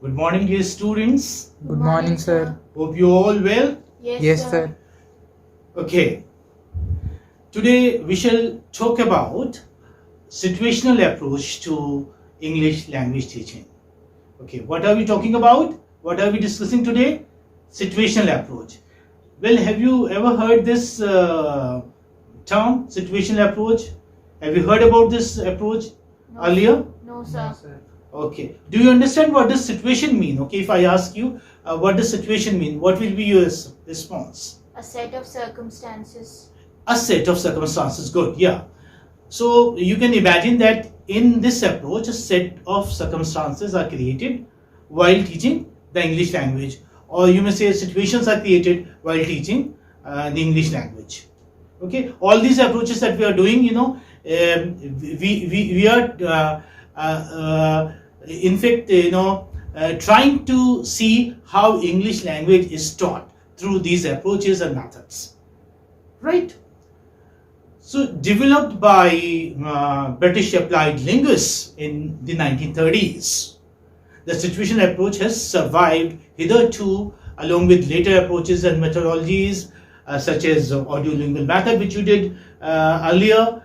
Good morning, dear students. Good morning, sir. Hope you all well. Yes, sir. Okay. Today we shall talk about situational approach to English language teaching. Okay, what are we talking about? What are we discussing today? Situational approach. Well, have you ever heard this term, situational approach? Have you heard about this approach earlier? No, sir. No, sir. Okay. Do you understand what does situation mean? Okay, if I ask you, what does situation mean? What will be your response? A set of circumstances. A set of circumstances. Good. Yeah. So you can imagine that in this approach, a set of circumstances are created while teaching the English language, or you may say situations are created while teaching the English language. Okay. All these approaches that we are doing, we are in fact, trying to see how English language is taught through these approaches and methods, right? So, developed by British applied linguists in the 1930s, the situational approach has survived hitherto, along with later approaches and methodologies such as audio-lingual method, which you did earlier,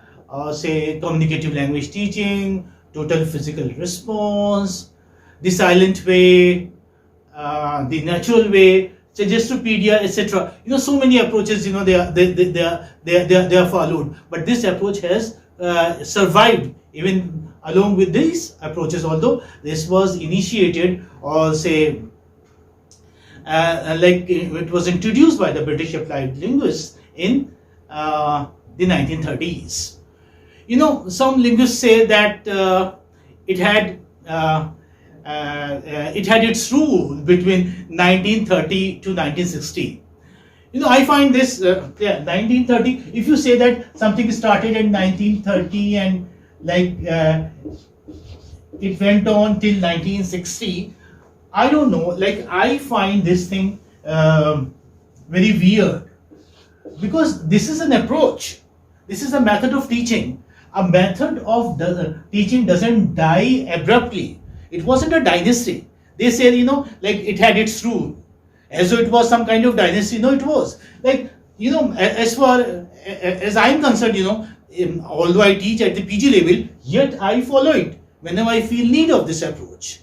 say communicative language teaching, total physical response, the silent way, the natural way, suggestopedia, etc. So many approaches. They are followed, but this approach has survived even along with these approaches. Although this was initiated, or say, like it was introduced by the British applied linguists in the 1930s. Some linguists say that it had its rule between 1930 to 1960. I find this 1930. If you say that something started in 1930 and it went on till 1960, I don't know. I find this thing very weird, because this is an approach. This is a method of teaching. A method of teaching doesn't die abruptly. It wasn't a dynasty. They say, it had its rule. As though it was some kind of dynasty. No, it was. As far as I'm concerned, although I teach at the PG level, yet I follow it whenever I feel need of this approach.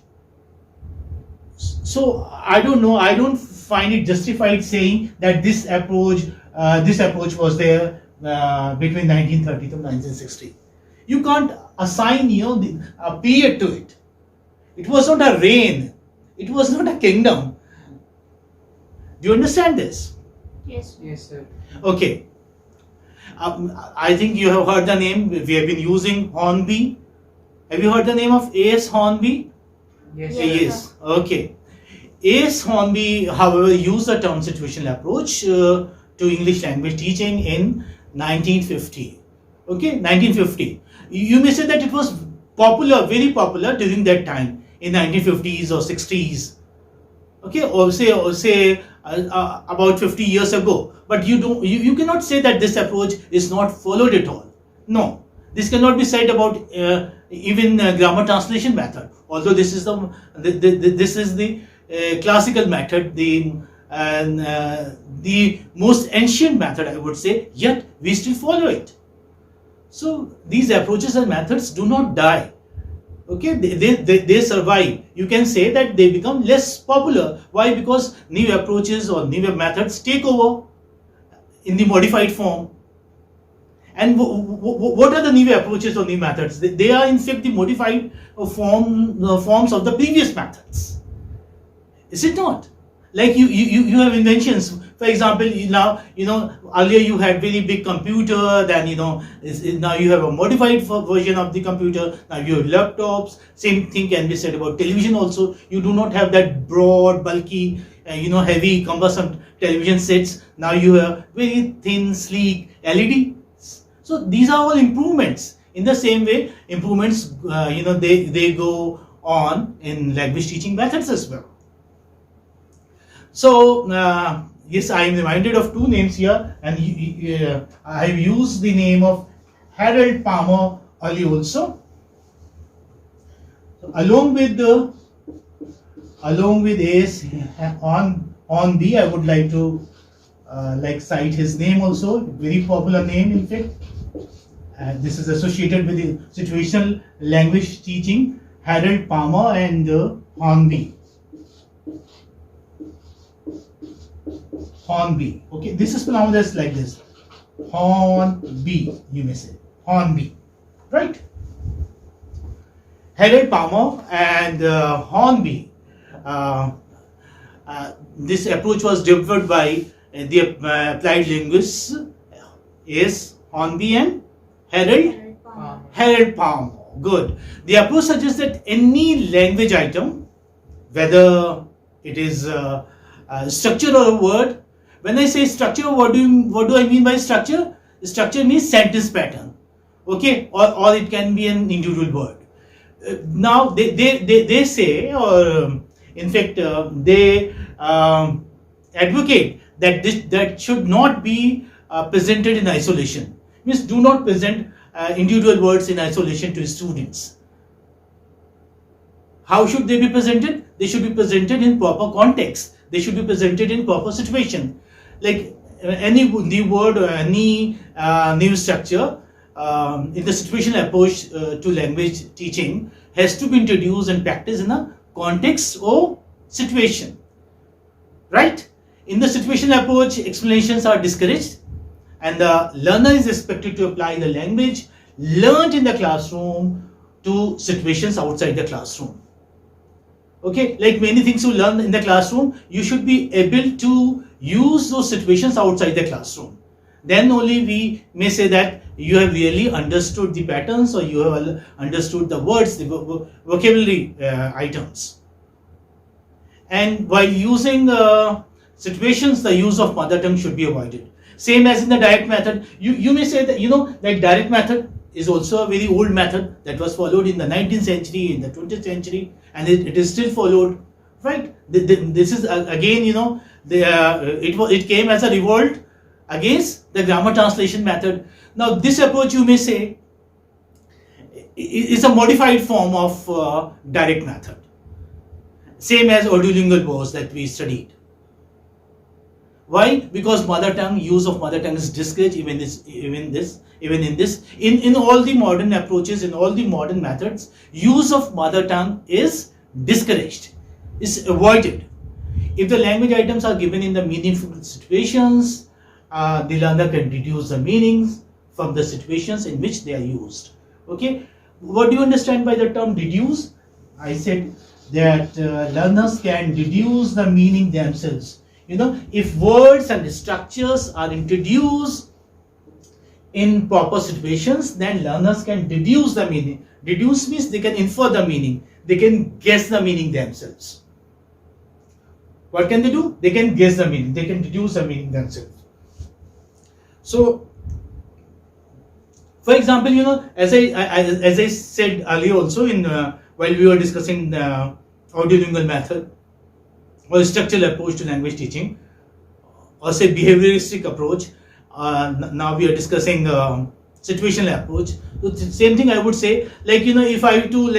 So, I don't know. I don't find it justified saying that this approach was there between 1930 to 1960. You can't assign a period to it. It was not a reign. It was not a kingdom. Do you understand this? Yes. Yes, sir. Okay. I think you have heard the name. We have been using Hornby. Have you heard the name of A.S. Hornby? Yes, Yes. sir. Yes. Okay. A.S. Hornby, however, used the term situational approach to English language teaching in 1950. Okay, 1950. You may say that it was popular, very popular during that time, in 1950s or 60s. Okay, or say about 50 years ago. But you cannot say that this approach is not followed at all. No, this cannot be said about even grammar translation method. Although this is the classical method, the most ancient method, I would say, yet we still follow it. So these approaches and methods do not die. Okay, they survive. You can say that they become less popular. Why? Because new approaches or new methods take over in the modified form. And what are the new approaches or new methods? They are in fact the modified forms of the previous methods. Is it not? Like you have inventions. For example, earlier you had very big computer, then now you have a modified version of the computer. Now you have laptops. Same thing can be said about television also. You do not have that broad, bulky, heavy, cumbersome television sets. Now you have very thin, sleek LED. So these are all improvements. In the same way, improvements, they go on in language teaching methods as well. So, yes, I am reminded of two names here, and I have used the name of Harold Palmer earlier also. So, along with along with AS on B, I would like to cite his name also, very popular name in fact. This is associated with the situational language teaching, Harold Palmer and Hornby. Hornby. Okay, this is pronounced as like this. Hornby, you may say. Hornby. Right? Harold Palmer and Hornby. This approach was developed by the applied linguists is Hornby and Harold Palmer. Good. The approach suggests that any language item, whether it is a structure or a word. When I say structure, what do I mean by structure? Structure means sentence pattern. Okay, or it can be an individual word. Now they say, or in fact they advocate that that should not be presented in isolation. Means do not present individual words in isolation to students. How should they be presented? They should be presented in proper context. They should be presented in proper situation. Like any new word or any new structure in the situational approach to language teaching has to be introduced and practiced in a context or situation. Right? In the situational approach, explanations are discouraged, and the learner is expected to apply the language learned in the classroom to situations outside the classroom. Okay, like many things you learn in the classroom, you should be able to use those situations outside the classroom. Then only we may say that you have really understood the patterns, or you have understood the words, the vocabulary items. And while using situations, the use of mother tongue should be avoided. Same as in the direct method. You may say that, that direct method is also a very old method that was followed in the 19th century, in the 20th century, and it is still followed, right? This is again, it came as a revolt against the grammar translation method. Now this approach, you may say, is a modified form of direct method. Same as AUDIO-LINGUAL was that we studied. Why? Because use of mother tongue is discouraged even in this. In all the modern approaches, in all the modern methods, use of mother tongue is discouraged, is avoided. If the language items are given in the meaningful situations, the learner can deduce the meanings from the situations in which they are used. Okay, what do you understand by the term deduce? I said that learners can deduce the meaning themselves. If words and structures are introduced in proper situations, then learners can deduce the meaning. Deduce means they can infer the meaning. They can guess the meaning themselves. What can they do? They can guess the meaning. They can deduce the meaning themselves. So, for example, as I said earlier also while we were discussing the AUDIO-LINGUAL method, or structural approach to language teaching, or say behavioristic approach. Now we are discussing situational approach. So same thing I would say, if I were to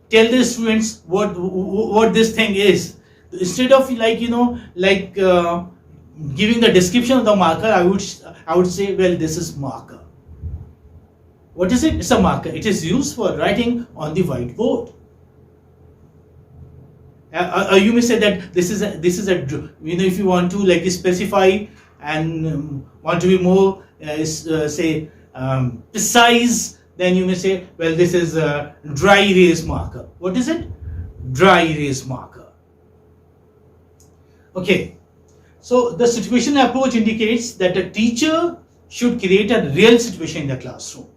tell the students what this thing is, instead of giving the description of the marker, I would say, well, this is marker. What is it? It's a marker. It is used for writing on the whiteboard. You may say that this is a if you want to specify and want to be more precise, then you may say, well, this is a dry erase marker. What is it? Dry erase marker. Okay, so the situational approach indicates that a teacher should create a real situation in the classroom.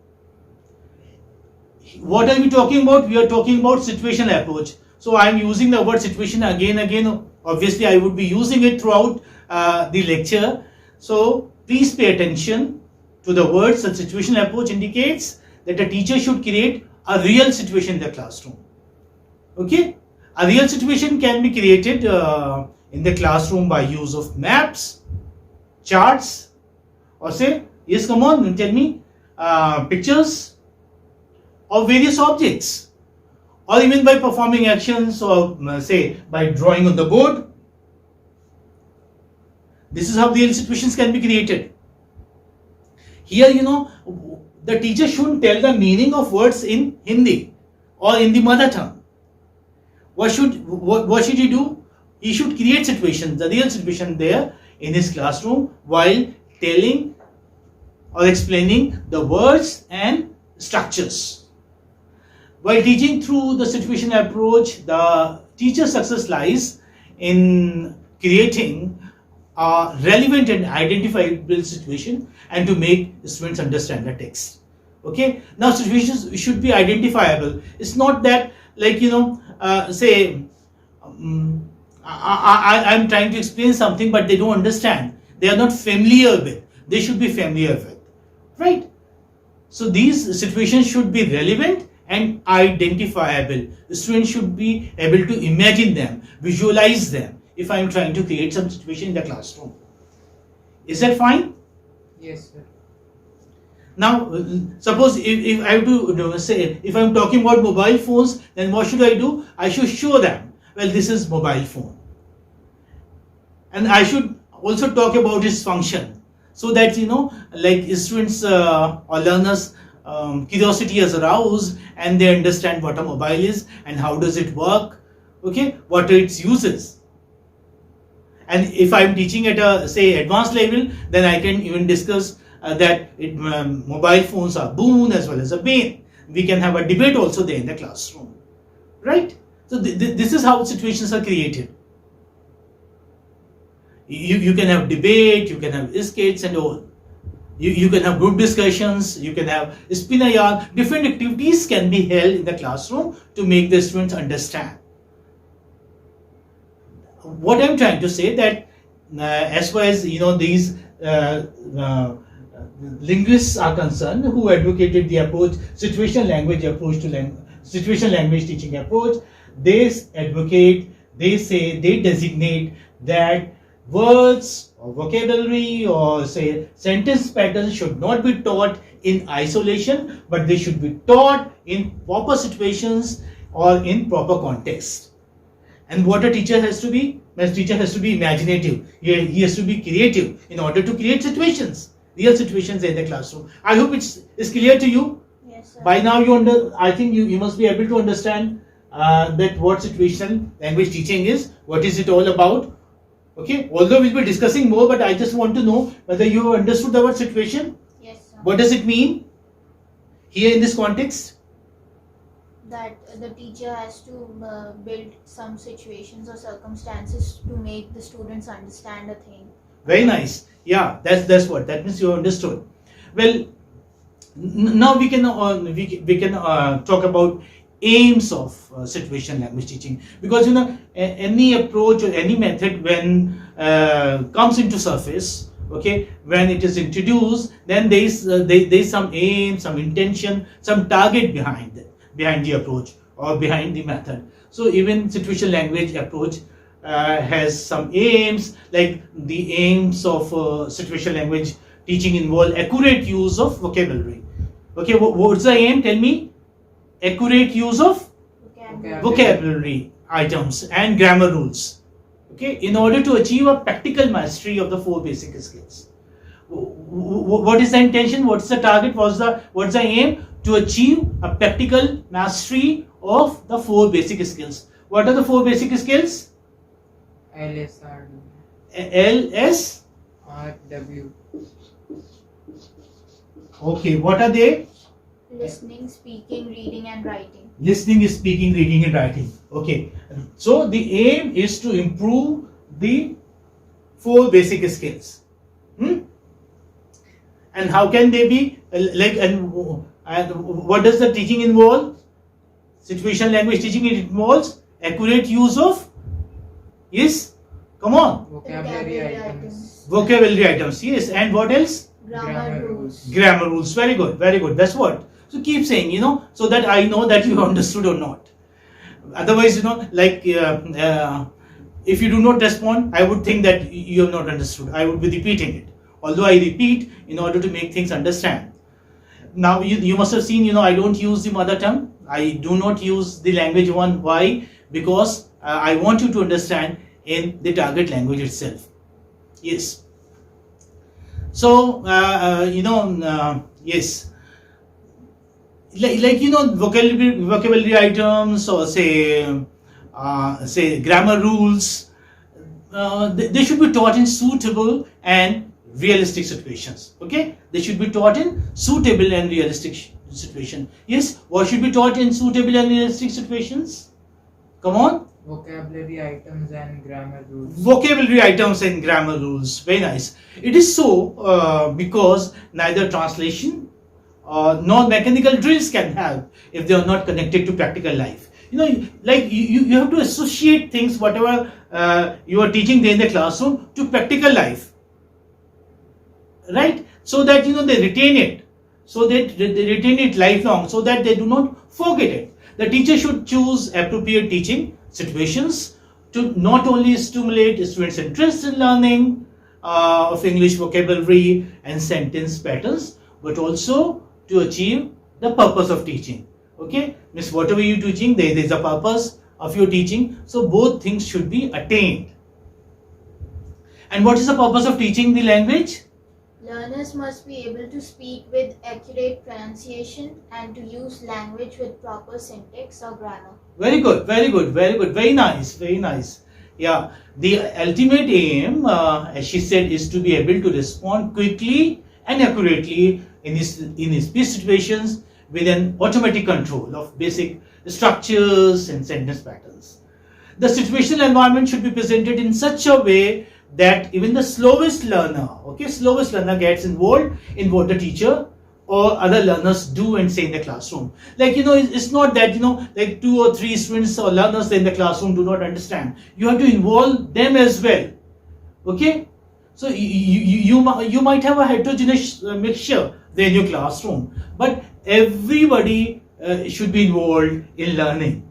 What are we talking about? We are talking about situational approach. So I am using the word situation again. Obviously, I would be using it throughout the lecture. So please pay attention to the words. The situational approach indicates that a teacher should create a real situation in the classroom. Okay, a real situation can be created in the classroom by use of maps, charts, or say, yes, come on, tell me, pictures, or various objects, or even by performing actions, or say by drawing on the board. This is how real situations can be created. Here, the teacher shouldn't tell the meaning of words in Hindi or in the mother tongue. What should he do? He should create situations, the real situation there in his classroom, while telling or explaining the words and structures. While teaching through the situational approach, the teacher's success lies in creating a relevant and identifiable situation and to make students understand the text. Okay, now situations should be identifiable. It's not that, like, say I'm trying to explain something but they don't understand, they are not familiar with. They should be familiar with, right? So these situations should be relevant and identifiable. The students should be able to imagine them, visualize them, if I am trying to create some situation in the classroom. Is that fine? Yes, sir. Now, suppose if I have to say, if I am talking about mobile phones, then what should I do? I should show them, well, this is mobile phone. And I should also talk about its function, so that, like students or learners, curiosity is aroused and they understand what a mobile is and how does it work, okay, what are its uses. And if I'm teaching at a, say, advanced level, then I can even discuss that mobile phones are boon as well as a bane. We can have a debate also there in the classroom, right? So this is how situations are created. You can have debate, you can have skates and all. You can have group discussions, you can have spin a yarn. Different activities can be held in the classroom to make the students understand. What I'm trying to say that as far as these linguists are concerned, who advocated the approach, situational language approach to situational language teaching approach, they advocate, they say, they designate that words or vocabulary or say sentence patterns should not be taught in isolation, but they should be taught in proper situations or in proper context. And what a teacher has to be? A teacher has to be imaginative. He has to be creative in order to create situations, real situations in the classroom. I hope it's clear to you. Yes, sir. By now I think you must be able to understand that what situational language teaching is, what is it all about. Okay, although we'll be discussing more, but I just want to know whether you have understood the word situation. Yes, sir. What does it mean here in this context? That the teacher has to build some situations or circumstances to make the students understand a thing. Very nice. Yeah, that's what that means. You understood. Well, now we can talk about aims of situational language teaching, because any approach or any method when comes into surface, okay, when it is introduced, then there is some aim, some intention, some target behind the approach or behind the method. So even situational language approach has some aims, like the aims of situational language teaching involve accurate use of vocabulary. Okay, what's the aim? Tell me. Accurate use of vocabulary items and grammar rules, okay, in order to achieve a practical mastery of the 4 basic skills. What is the intention? What's the target? What's the aim? To achieve a practical mastery of the 4 basic skills. What are the 4 basic skills? LSRW. Okay, what are they? Listening, speaking, reading and writing. Listening, speaking, reading and writing. Okay, so the aim is to improve the 4 basic skills. And how can they be and what does the teaching involve? Situational language teaching, it involves accurate use of, yes, come on, Vocabulary items. vocabulary items, yes, and what else? Grammar rules. Grammar rules. Very good, very good. That's what. So keep saying, so that I know that you understood or not. Otherwise, like if you do not respond, I would think that you have not understood. I would be repeating it. Although I repeat in order to make things understand. Now you must have seen, I don't use the mother tongue. I do not use the language one. Why? Because I want you to understand in the target language itself. Yes. So yes, like vocabulary items, or say grammar rules. They should be taught in suitable and realistic situations. Okay, they should be taught in suitable and realistic situation. Yes, what should be taught in suitable and realistic situations? Come on. Vocabulary items and grammar rules. Vocabulary items and grammar rules. Very nice. It is so because neither translation nor mechanical drills can help if they are not connected to practical life. Like you have to associate things, whatever you are teaching there in the classroom, to practical life, right? So that they retain it, so that they retain it lifelong, so that they do not forget it. The teacher should choose appropriate teaching situations to not only stimulate students' interest in learning of English vocabulary and sentence patterns, but also to achieve the purpose of teaching. Okay, means whatever you teaching, there is a purpose of your teaching, so both things should be attained. And what is the purpose of teaching the language? Learners must be able to speak with accurate pronunciation and to use language with proper syntax or grammar. Very good, very good, very good, very nice, very nice. Yeah, the ultimate aim, as she said, is to be able to respond quickly and accurately in speech situations with an automatic control of basic structures and sentence patterns. The situational environment should be presented in such a way that even the slowest learner gets involved in what the teacher or other learners do and say in the classroom. Like, it's not that, like 2 or 3 students or learners in the classroom do not understand. You have to involve them as well. Okay? So you might have a heterogeneous mixture there in your classroom, but everybody should be involved in learning.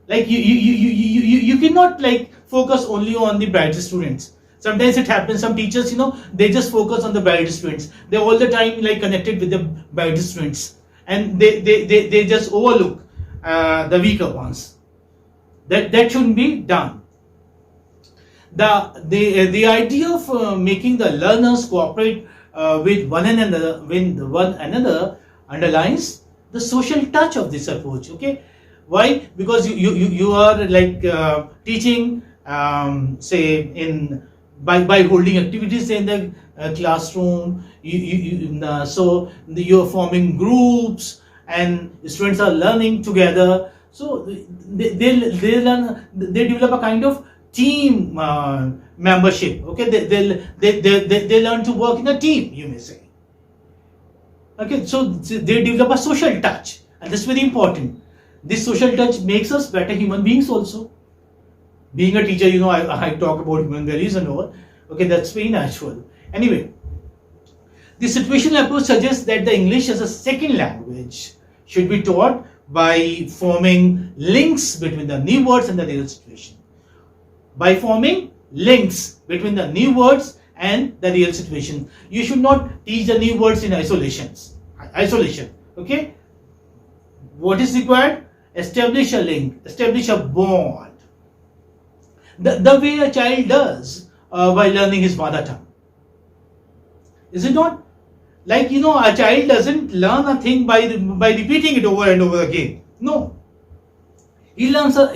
Like you cannot like focus only on the bright students. Sometimes it happens, some teachers, they just focus on the bright students. They're all the time like connected with the bright students, and they just overlook the weaker ones. That shouldn't be done. The idea of making the learners cooperate with one another underlines the social touch of this approach. Okay, why? Because you are like teaching, say by holding activities in the classroom. So you are forming groups and students are learning together. So they develop a kind of team membership. Okay, they learn to work in a team, you may say. Okay, so they develop a social touch, and that's very important. This social touch makes us better human beings also. Being a teacher, I talk about human values and all. Okay, that's very natural. Anyway, the situational approach suggests that the English as a second language should be taught by forming links between the new words and the real situation. By forming links between the new words and the real situation. You should not teach the new words in isolation. Okay? What is required? Establish a link, establish a bond. The way a child does while learning his mother tongue. Is it not? Like, a child doesn't learn a thing by repeating it over and over again. No. He learns a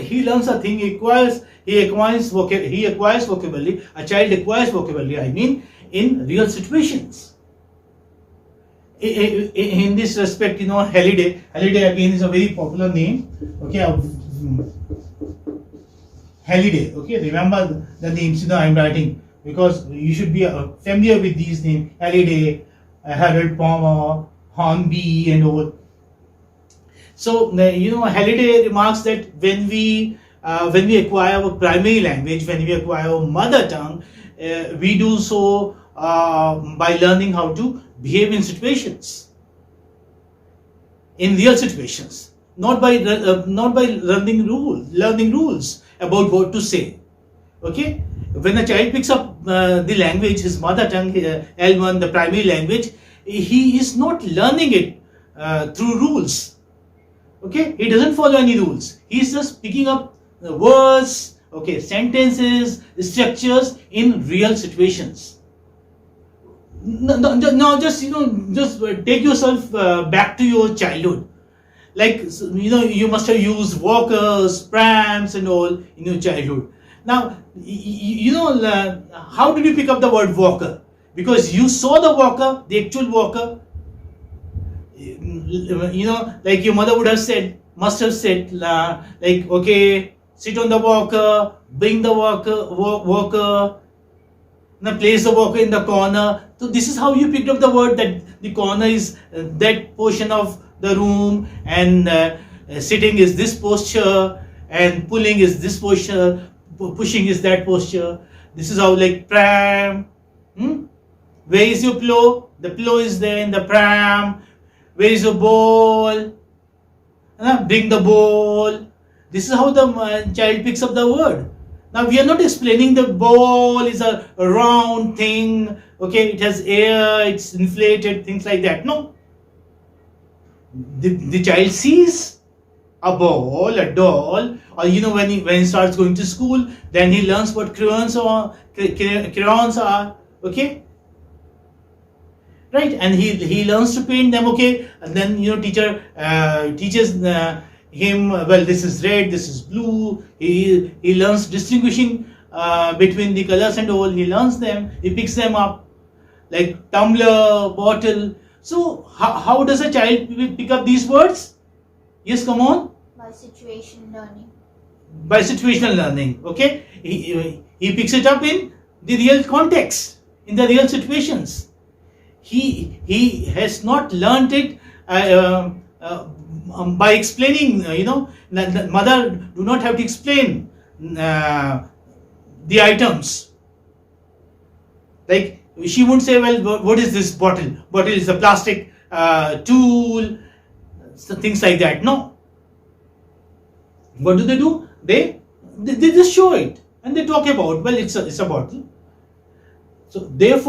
thing, he acquires vocabulary. A child acquires vocabulary, I mean, in real situations. In this respect, Halliday again is a very popular name. Okay, Halliday. Okay, remember the names I'm writing, because you should be familiar with these names: Halliday, Harold Palmer, Hornby, and all. So Halliday remarks that when we acquire our primary language, when we acquire our mother tongue, we do so by learning how to behave in situations, in real situations, not by learning rules about what to say. Okay, when a child picks up the language, his mother tongue, L1, the primary language, he is not learning it through rules. Okay, he doesn't follow any rules. He's just picking up the words, okay, sentences, structures in real situations. Now just just take yourself back to your childhood. Like you must have used walkers, prams, and all in your childhood. Now how did you pick up the word walker? Because you saw the walker, the actual walker. Like your mother must have said, like, okay, sit on the walker, bring the walker, now place the walker in the corner. So this is how you picked up the word, that the corner is that portion of the room, and sitting is this posture, and pulling is this posture, pushing is that posture. This is how, like, pram. Where is your pillow? The pillow is there in the pram. Where is your ball? Bring the ball. This is how the child picks up the word. Now we are not explaining the ball is a round thing, okay, it has air, it's inflated, things like that. No. The child sees a ball, a doll, or when he starts going to school, then he learns what crayons are, okay? Right, and he learns to paint them, okay, and then teacher teaches him, well, this is red, this is blue. He learns distinguishing between the colors and all. He learns them, he picks them up, like tumbler, bottle. So how does a child pick up these words? Yes, come on. By situation learning. By situational learning, okay. He picks it up in the real context, in the real situations. He has not learnt it by explaining. The mother do not have to explain the items. Like, she won't say, well, what is this bottle? Bottle is a plastic tool, so things like that. No. What do? They just show it and they talk about, well, it's a bottle. So therefore,